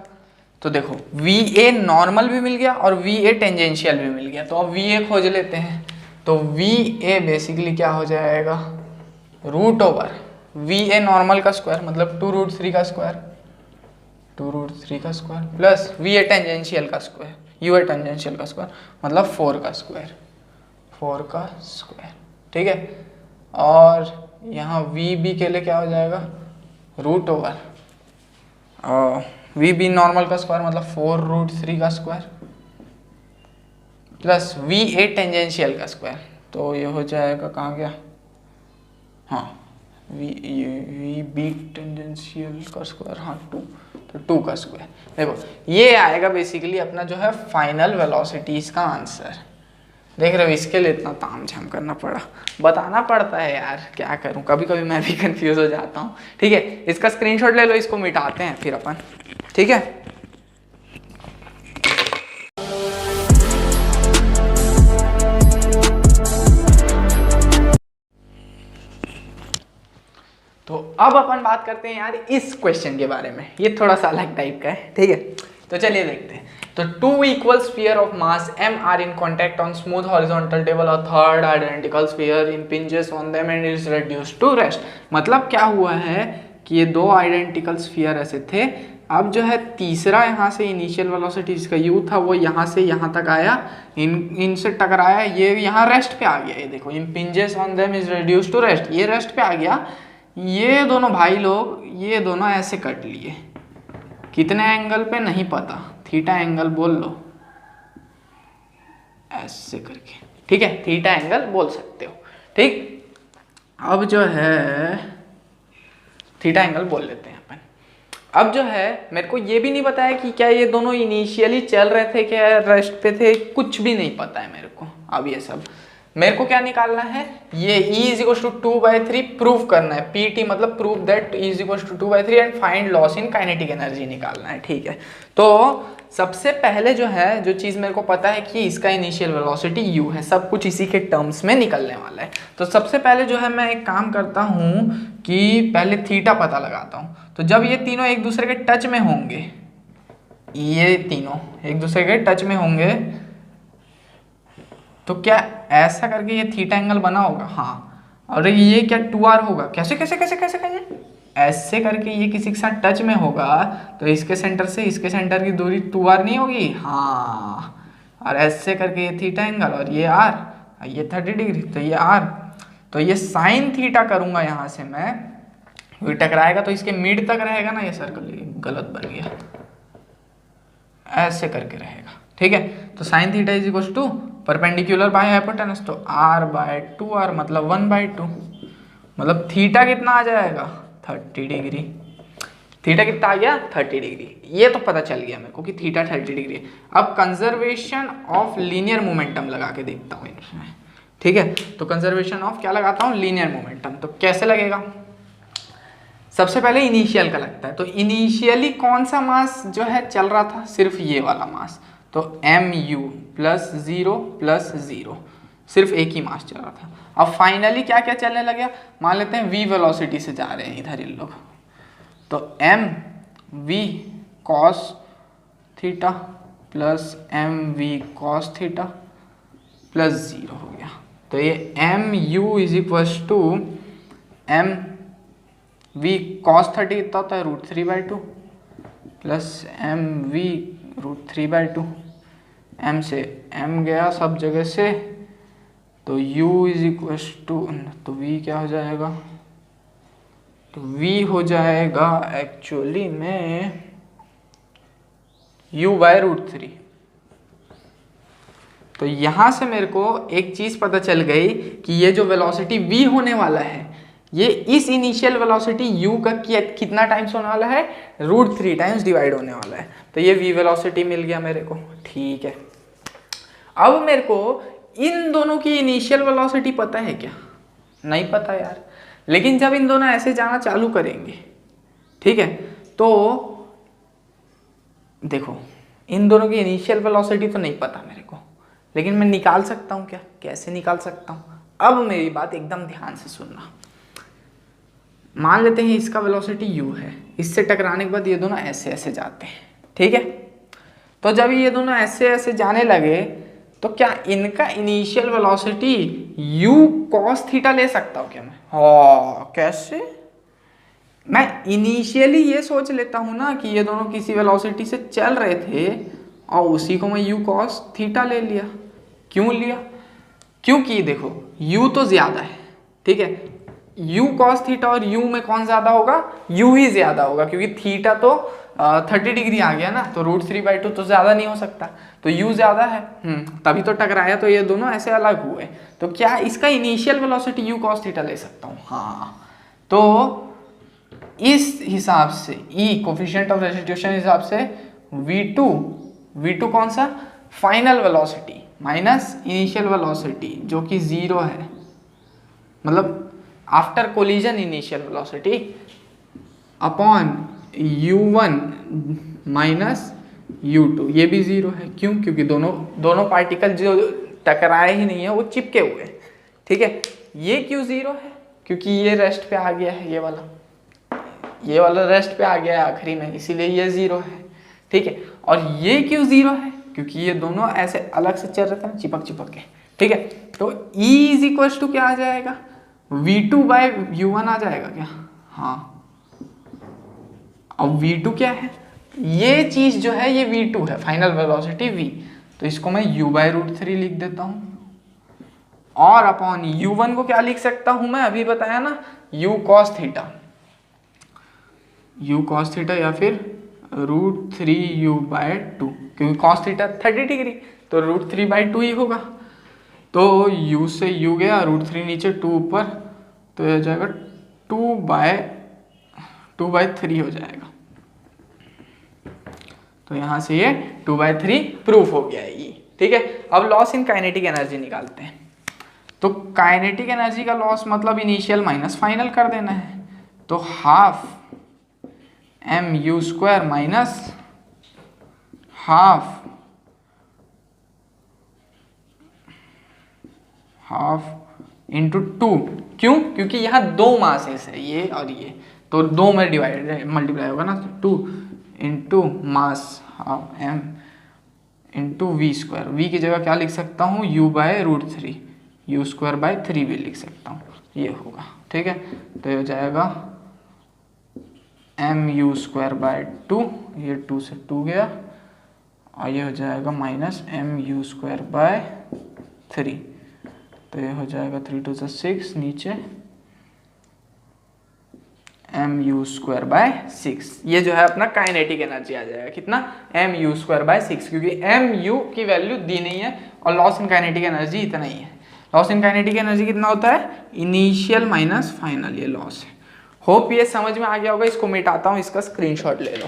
तो देखो वी ए नॉर्मल भी मिल गया और वी ए टेंजेंशियल भी मिल गया, तो अब वी ए खोज लेते हैं। तो वी ए बेसिकली क्या हो जाएगा, root over V A normal का स्क्वायर मतलब 2√3 का square plus V A tangential का स्क्वायर, यू ए टेंजेंशियल का स्क्वायर मतलब 4 का स्क्वायर, ठीक है। और यहाँ वी बी के लिए क्या हो जाएगा, root over V B normal का स्क्वायर मतलब 4√3 का square plus V A tangential का स्क्वायर, तो ये हो जाएगा, कहाँ गया, हाँ वी बी टेंजेंशियल का स्क्वायर, हाँ 2, तो 2 का स्क्वायर। देखो ये आएगा बेसिकली अपना जो है फाइनल वेलोसिटी, इसका आंसर। देख रहे हो, इसके लिए इतना ताम झाम करना पड़ा, बताना पड़ता है यार, क्या करूं, कभी कभी मैं भी कंफ्यूज हो जाता हूं, ठीक है। इसका स्क्रीनशॉट ले लो, इसको मिटाते हैं फिर अपन, ठीक है। तो अब अपन बात करते हैं यार इस क्वेश्चन के बारे में, ये थोड़ा सा अलग टाइप का है, ठीक है। तो चलिए देखते हैं। तो 2 equal sphere of mass m are in contact on smooth horizontal table, a third identical sphere impinges on them and is reduced to rest। मतलब क्या हुआ है कि ये 2 आइडेंटिकल स्फीयर ऐसे थे, अब जो है तीसरा यहाँ से इनिशियल वेलोसिटी जिसका u था वो यहाँ से यहाँ तक आया, इनसे टकराया, ये यहाँ रेस्ट पे आ गया, ये देखो impinges on them is reduced to rest, ये रेस्ट पे आ गया। ये दोनों भाई लोग ये दोनों ऐसे कट लिए, कितने एंगल पे नहीं पता, थीटा एंगल बोल लो ऐसे करके, ठीक है, थीटा एंगल बोल सकते हो, ठीक। अब जो है थीटा एंगल बोल लेते हैं अपन। अब जो है मेरे को ये भी नहीं पता है कि क्या ये दोनों इनिशियली चल रहे थे, क्या रेस्ट पे थे, कुछ भी नहीं पता है मेरे को। अब ये सब मेरे को क्या निकालना है, ये E is equal to 2/3 prove करना है, PT मतलब prove that E is equal to 2/3 and find loss in kinetic energy निकालना है, ठीक है। तो सबसे पहले जो है जो चीज़ मेरे को पता है कि इसका इनिशियल वेलोसिटी u है, सब कुछ इसी के टर्म्स में निकलने वाला है। तो सबसे पहले जो है मैं एक काम करता हूँ कि पहले थीटा पता लगाता हूँ। तो जब ये तीनों एक दूसरे के टच में होंगे, ये तीनों एक दूसरे के टच में होंगे, तो क्या ऐसा करके ये थीटा एंगल बना होगा, हाँ। और ये क्या 2r होगा, कैसे कैसे कैसे कैसे कैसे ऐसे करके ये किसी के साथ टच में होगा, तो इसके सेंटर से इसके सेंटर की दूरी 2r नहीं होगी, हाँ। और ऐसे करके ये थीटा एंगल और ये r, ये 30 डिग्री, तो ये r, तो ये साइन थीटा करूँगा यहाँ से मैं, ये टकराएगा तो इसके मिड तक रहेगा ना, ये सर्कल गलत बन गया, ऐसे करके रहेगा, ठीक है। तो sine theta is equal to perpendicular by hypotenuse, तो r/2r मतलब 1/2, मतलब थीटा कितना आ जाएगा 30 डिग्री। थीटा कितना आ गया 30 डिग्री, ये तो पता चल गया मेरे को कि थीटा 30 डिग्री है। अब कंजर्वेशन ऑफ लीनियर मोमेंटम लगा के देखता हूँ इसमें, ठीक है। तो कंजर्वेशन ऑफ क्या लगाता हूँ, लीनियर मोमेंटम। तो कैसे लगेगा, सबसे पहले इनिशियल का लगता है। तो इनिशियली कौन सा मास जो है चल रहा था, सिर्फ ये वाला मास, तो mu +0 +0, सिर्फ एक ही मास चल रहा था। अब फाइनली क्या क्या चलने लगे, मान लेते हैं v वेलोसिटी से जा रहे हैं इधर इन लोग, तो m v cos theta plus m v cos theta plus 0 हो गया। तो ये m u is equals to m v cos 30 कितना होता है √3/2 प्लस m v √3/2, m से m गया सब जगह से, तो u इज इक्वल्स टू, तो v क्या हो जाएगा, तो v हो जाएगा एक्चुअली में u/√3। तो यहां से मेरे को एक चीज पता चल गई कि ये जो वेलोसिटी v होने वाला है ये इस इनिशियल वेलोसिटी u का कितना टाइम्स होने वाला है, √3 टाइम्स डिवाइड होने वाला है। तो ये v वेलोसिटी मिल गया मेरे को, ठीक है। अब मेरे को इन दोनों की इनिशियल वेलोसिटी पता है क्या, नहीं पता यार, लेकिन जब इन दोनों ऐसे जाना चालू करेंगे, ठीक है, तो देखो इन दोनों की इनिशियल वेलोसिटी तो नहीं पता मेरे को, लेकिन मैं निकाल सकता हूँ क्या, कैसे निकाल सकता हूँ। अब मेरी बात एकदम ध्यान से सुनना, मान लेते हैं इसका वेलोसिटी u है, इससे टकराने के बाद ये दोनों ऐसे ऐसे जाते हैं, ठीक है। तो जब ये दोनों ऐसे ऐसे जाने लगे तो क्या इनका initial velocity u cos theta ले सकता हूँ क्या मैं, हाँ कैसे, मैं इनिशियली ये सोच लेता हूँ ना कि ये दोनों किसी वेलोसिटी से चल रहे थे और उसी को मैं u cos थीटा ले लिया। क्यों लिया, क्योंकि देखो u तो ज्यादा है, ठीक है, u cos थीटा और u में कौन ज्यादा होगा, u ही ज्यादा होगा, क्योंकि थीटा तो 30 डिग्री आ गया ना, तो √3/2 तो ज्यादा नहीं हो सकता, तो u ज्यादा है, तभी तो टकराया, तो ये दोनों ऐसे अलग हुए। तो क्या इसका initial velocity u cos theta ले सकता हूँ, हाँ। तो इस हिसाब से e कोफिशिएंट ऑफ रेस्टिट्यूशन हिसाब से v2 कौन सा, final velocity minus initial velocity जो कि 0 है, मतलब after collision initial velocity upon u1 minus u2, ये भी 0 है। क्यों, क्योंकि दोनों पार्टिकल जो टकराए ही नहीं है वो चिपके हुए, ठीक है। ये क्यों 0 है, क्योंकि ये रेस्ट पे आ गया है, ये वाला रेस्ट पे आ गया है आखिरी में, इसीलिए ये 0 है, ठीक है। और ये क्यों 0 है, क्योंकि ये दोनों ऐसे अलग से चल रहे थे ना, चिपक के, ठीक है। तो E इज इक्वल टू क्या आ जाएगा, v2/u1 आ जाएगा क्या, हाँ। अब v2 क्या है, ये चीज जो है ये v2 है, फाइनल वेलोसिटी v, तो इसको मैं u/√3 लिख देता हूं, और अपॉन u1 को क्या लिख सकता हूं मैं, अभी बताया ना, u cos थीटा या फिर √3u/2, क्योंकि cos थीटा 30 डिग्री, तो √3/2 ही होगा। तो u से u गया, √3 नीचे 2 ऊपर, तो यह जाएगा 2/3 हो जाएगा। तो यहां से ये 2/3 प्रूफ हो गया है ये, ठीक है। अब लॉस इन काइनेटिक एनर्जी निकालते हैं। तो काइनेटिक एनर्जी का लॉस मतलब इनिशियल माइनस फाइनल कर देना है, तो half mu² minus half into 2, क्यों, क्योंकि यहाँ 2 मासेस है, ये और ये, तो 2 में मल्टीप्लाई होगा ना, 2 into mass half m into v², v की जगह क्या लिख सकता हूँ, u/√3, u²/3 भी लिख सकता हूँ, ये होगा, ठीक है। तो ये हो जाएगा mu²/2, ये 2 से 2 गया, और ये हो जाएगा माइनस mu²/3, तो ये हो जाएगा 3 2 से 6, नीचे mu²/6, ये जो है अपना काइनेटिक एनर्जी आ जाएगा, कितना, mu²/6, क्योंकि mu की वैल्यू दी नहीं है और लॉस इन काइनेटिक एनर्जी इतना ही है। लॉस इन काइनेटिक एनर्जी कितना होता है, इनिशियल माइनस फाइनल, ये लॉस है। होप ये समझ में आ गया होगा, इसको मिटाता हूँ, इसका स्क्रीनशॉट ले लो।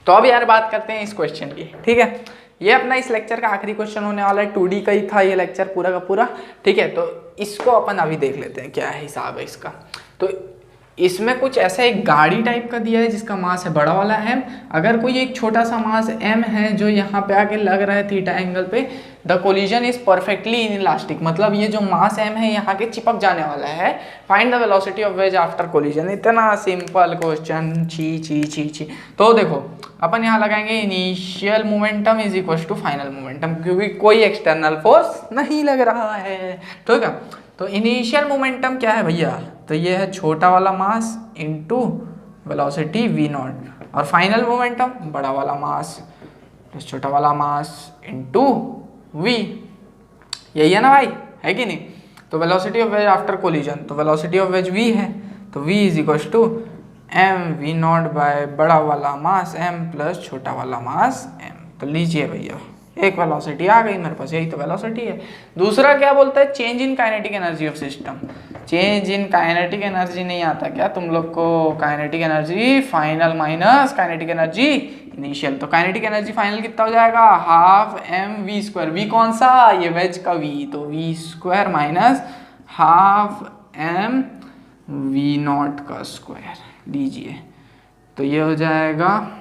तो अब यार बात करते हैं इस क्वेश्चन की, ठीक है। ये अपना इस लेक्चर का आखिरी क्वेश्चन होने वाला है, 2D का ही था ये लेक्चर पूरा का पूरा, ठीक है। तो इसको अपन अभी देख लेते हैं क्या है हिसाब है इसका। तो इसमें कुछ ऐसा एक गाड़ी टाइप का दिया है जिसका मास है बड़ा वाला m। अगर कोई एक छोटा सा मास m है जो यहाँ पे आके लग रहा है थीटा एंगल पे, the collision is perfectly inelastic, मतलब ये जो मास m है यहाँ के चिपक जाने वाला है। Find the velocity of wedge after collision. इतना सिंपल क्वेश्चन, छी छी छी छी। तो देखो अपन यहाँ लगाएंगे initial momentum is equal to final momentum, क्योंकि कोई एक्सटर्नल फोर्स नहीं लग रहा है, ठीक है। तो इनिशियल मोमेंटम क्या है भैया, तो ये है छोटा वाला mass into velocity v not, और फाइनल मोमेंटम बड़ा वाला मास प्लस छोटा वाला मास इनटू v। यही है ना भाई, है कि नहीं। तो velocity of wedge after collision, तो वेलोसिटी ऑफ वेज v है, तो v is equal to m v not by बड़ा वाला मास m प्लस छोटा वाला मास m। तो लीजिए भैया एक वेलोसिटी आ गई मेरे पास, यही तो वेलोसिटी है। दूसरा क्या बोलता है, change in kinetic energy of system. Change in kinetic energy नहीं आता क्या तुम लोग को, kinetic energy final minus kinetic energy initial. तो काइनेटिक एनर्जी फाइनल कितना हो जाएगा, half m v square. v कौन सा, ये वेज का v, तो v square minus half m v not का स्क्वायर। लीजिए तो ये हो जाएगा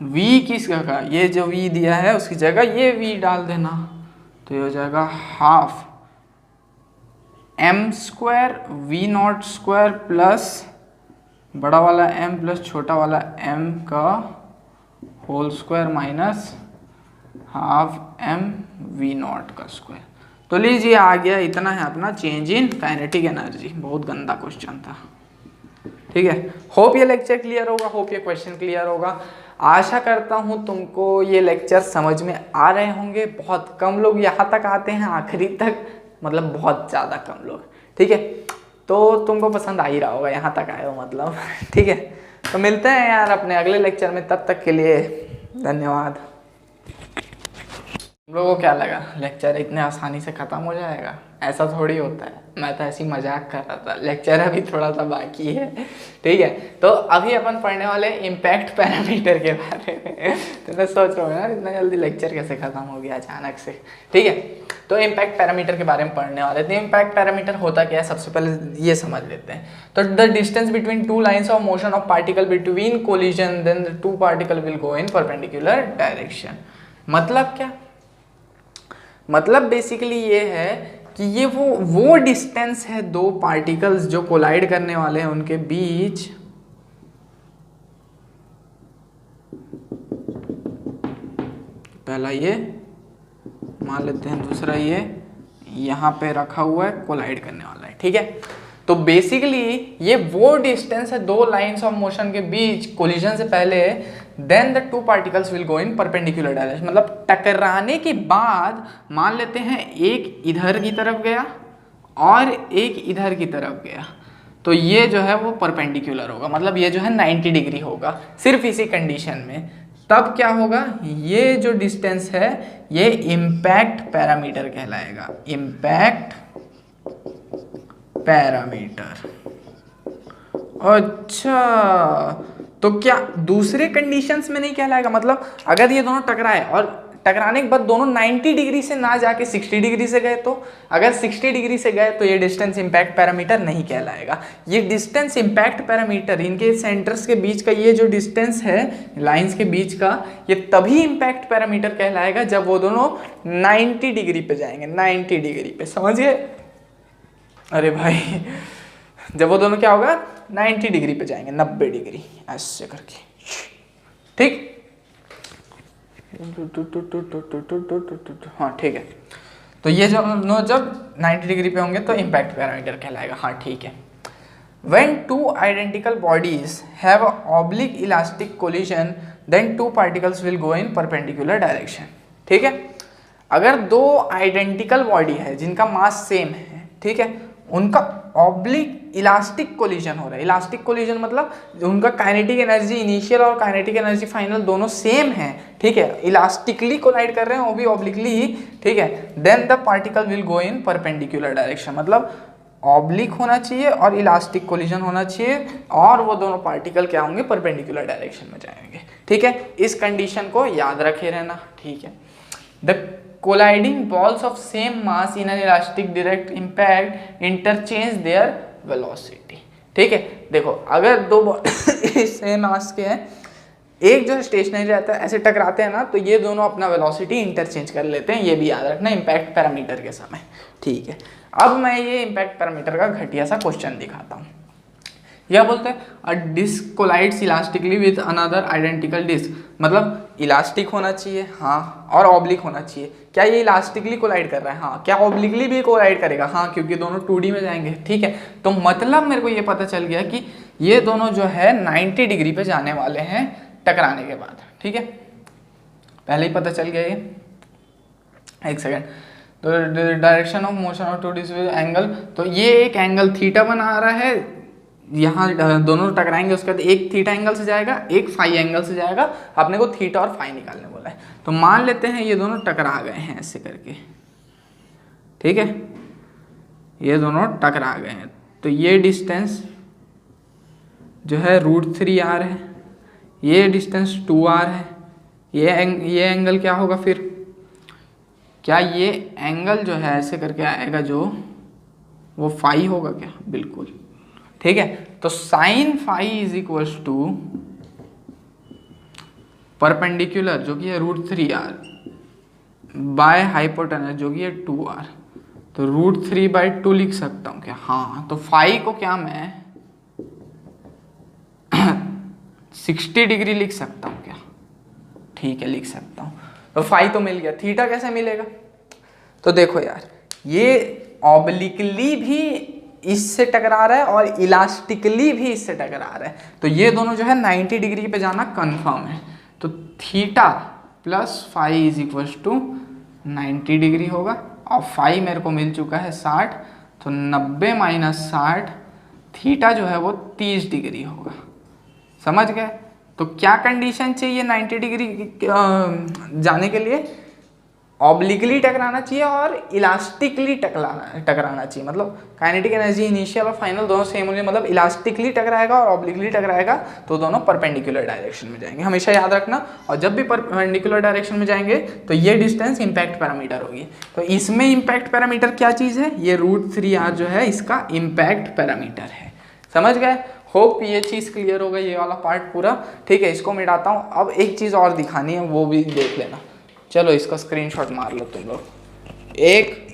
v किस जगह, ये जो v दिया है उसकी जगह ये v डाल देना, तो ये हो जाएगा half m square v not square plus बड़ा वाला m प्लस छोटा वाला m का whole square minus half m v not का स्क्वायर। तो लीजिए आ गया, इतना है अपना चेंज इन काइनेटिक एनर्जी। बहुत गंदा क्वेश्चन था, ठीक है। होप ये लेक्चर क्लियर होगा, होप ये क्वेश्चन क्लियर होगा। आशा करता हूँ तुमको ये लेक्चर समझ में आ रहे होंगे। बहुत कम लोग यहाँ तक आते हैं आखिरी तक, मतलब बहुत ज़्यादा कम लोग, ठीक है। तो तुमको पसंद आ ही रहा होगा, यहाँ तक आए हो मतलब, ठीक है। तो मिलते हैं यार अपने अगले लेक्चर में, तब तक के लिए धन्यवाद। तुम लोगों को क्या लगा लेक्चर इतने आसानी से ख़त्म हो जाएगा? ऐसा थोड़ी होता है, मैं तो ऐसी मजाक कर रहा था। लेक्चर अभी थोड़ा सा बाकी है, ठीक है। तो अभी अपन पढ़ने वाले इम्पैक्ट पैरामीटर के बारे में। तो मैं सोच रहा हूँ यार इतना जल्दी लेक्चर कैसे ख़त्म हो गया अचानक से, ठीक है। तो इम्पैक्ट पैरामीटर के बारे में पढ़ने वाले थे। इम्पैक्ट पैरामीटर होता क्या है, सबसे पहले ये समझ लेते हैं। तो the distance between two lines of motion of particle between collision, then the two particle will go in perpendicular direction. मतलब क्या, मतलब बेसिकली ये है कि ये वो डिस्टेंस है दो पार्टिकल्स जो कोलाइड करने वाले हैं उनके बीच, पहला ये मान लेते हैं, दूसरा ये यहाँ पे रखा हुआ है, कोलाइड करने वाला है, ठीक है। तो बेसिकली ये वो डिस्टेंस है दो लाइंस ऑफ मोशन के बीच कोलिजन से पहले, then the two particles will go in perpendicular direction. मतलब टकराने के बाद मान लेते हैं एक इधर की तरफ गया और एक इधर की तरफ गया, तो ये जो है वो परपेंडिकुलर होगा, मतलब ये जो है 90 डिग्री होगा सिर्फ इसी कंडीशन में। तब क्या होगा, ये जो डिस्टेंस है ये इम्पैक्ट पैरामीटर कहलाएगा, इम्पैक्ट पैरामीटर। अच्छा, तो क्या दूसरे कंडीशंस में नहीं कहलाएगा? मतलब अगर ये दोनों टकराए और टकराने के बाद दोनों 90 डिग्री से ना जाके 60 डिग्री से गए, तो अगर 60 डिग्री से गए तो ये डिस्टेंस इम्पैक्ट पैरामीटर नहीं कहलाएगा। ये डिस्टेंस इम्पैक्ट पैरामीटर, इनके सेंटर्स के बीच का ये जो डिस्टेंस है लाइंस के बीच का, ये तभी इम्पैक्ट पैरामीटर कहलाएगा जब वो दोनों 90 डिग्री पे जाएंगे। 90 डिग्री पे, समझ गए? अरे भाई, जब वो दोनों क्या होगा 90 डिग्री पे जाएंगे, 90 डिग्री ऐसे करके, ठीक। हाँ ठीक है। तो ये जब 90 डिग्री पे होंगे तो इम्पैक्ट पैरामीटर कहलाएगा। हाँ ठीक है। When two identical bodies have a oblique elastic collision, then two particles will go in perpendicular direction। ठीक है। अगर दो आइडेंटिकल बॉडी है जिनका मास सेम है, ठीक है, उनका ऑब्लिक इलास्टिक कोलिजन हो रहा है। इलास्टिक कोलिजन मतलब उनका काइनेटिक एनर्जी इनिशियल और काइनेटिक एनर्जी फाइनल दोनों सेम है, ठीक है, इलास्टिकली कोलाइड कर रहे हैं, वो भी ऑब्लिकली ही, ठीक है। Then the particle will go in perpendicular direction, मतलब ऑब्लिक होना चाहिए और इलास्टिक कोलिजन होना चाहिए, और वो दोनों पार्टिकल क्या होंगे, परपेंडिकुलर डायरेक्शन में जाएंगे, ठीक है। इस कंडीशन को याद रखे रहना, ठीक है। The colliding balls of same mass in an elastic direct impact interchange their velocity। ठीक है, देखो अगर दो सेम मास के हैं, एक जो स्टेशनरी रहता है ऐसे टकराते हैं ना, तो ये दोनों अपना वेलोसिटी इंटरचेंज कर लेते हैं, ये भी याद रखना इम्पैक्ट पैरामीटर के समय। ठीक है, अब मैं ये इम्पैक्ट पैरामीटर का घटिया सा क्वेश्चन दिखाता हूँ। यह बोलते हैं a disc collides elastically with another identical disc, मतलब इलास्टिक होना चाहिए हाँ, और ऑब्लिक होना चाहिए। क्या ये इलास्टिकली कोलाइड कर रहा है? हाँ। क्या ऑब्लिकली भी कोलाइड करेगा? हाँ, क्योंकि दोनों 2D में जाएंगे। ठीक है, तो मतलब मेरे को ये पता चल गया कि ये दोनों जो है 90 डिग्री पे जाने वाले हैं टकराने के बाद। ठीक है, पहले ही पता चल गया ये। एक सेकेंड, तो direction of motion of 2D angle, तो ये एक एंगल थीटा बना रहा है, यहाँ दोनों टकराएंगे, उसके बाद एक थीटा एंगल से जाएगा, एक फाई एंगल से जाएगा। अपने को थीटा और फाई निकालने बोला है, तो मान लेते हैं ये दोनों टकरा गए हैं ऐसे करके। ठीक है, ये दोनों टकरा गए हैं, तो ये डिस्टेंस जो है √3r है, ये डिस्टेंस 2r है। ये एंगल क्या होगा फिर? क्या ये एंगल जो है ऐसे करके आएगा जो, वो फाई होगा क्या? बिल्कुल। ठीक है, तो sine phi is equals to perpendicular जो कि है √3r बाय हाइपोटेनस जो कि है 2r, तो √3/2 लिख सकता हूँ क्या? हाँ, तो फाई को क्या मैं 60 डिग्री लिख सकता हूँ क्या? ठीक है, लिख सकता हूँ। तो फाई तो मिल गया, थीटा कैसे मिलेगा? तो देखो यार, ये ऑब्लिकली भी इससे टकरा रहा है और इलास्टिकली भी इससे टकरा रहा है, तो ये दोनों जो है 90 डिग्री पे जाना कंफर्म है। तो theta plus phi is equals to 90 degree होगा, और फाई मेरे को मिल चुका है 60, तो 90 माइनस 60, थीटा जो है वो 30 डिग्री होगा। समझ गए? तो क्या कंडीशन चाहिए 90 डिग्री जाने के लिए? ऑब्लिकली टकराना चाहिए और इलास्टिकली टकराना चाहिए, मतलब काइनेटिक एनर्जी इनिशियल और फाइनल दोनों सेम होंगे, मतलब इलास्टिकली टकराएगा और ऑब्लिकली टकराएगा तो दोनों परपेंडिकुलर डायरेक्शन में जाएंगे, हमेशा याद रखना। और जब भी परपेंडिकुलर डायरेक्शन में जाएंगे तो ये डिस्टेंस इम्पैक्ट पैरामीटर होगी। तो इसमें इम्पैक्ट पैरामीटर क्या चीज़ है? ये √3r जो है इसका इम्पैक्ट पैरामीटर है। समझ गए? होप ये चीज़ क्लियर हो गई, ये वाला पार्ट पूरा। ठीक है, इसको मिटाता हूँ। अब एक चीज़ और दिखानी है, वो भी देख लेना। चलो इसका स्क्रीनशॉट मार लो तुम लोग। एक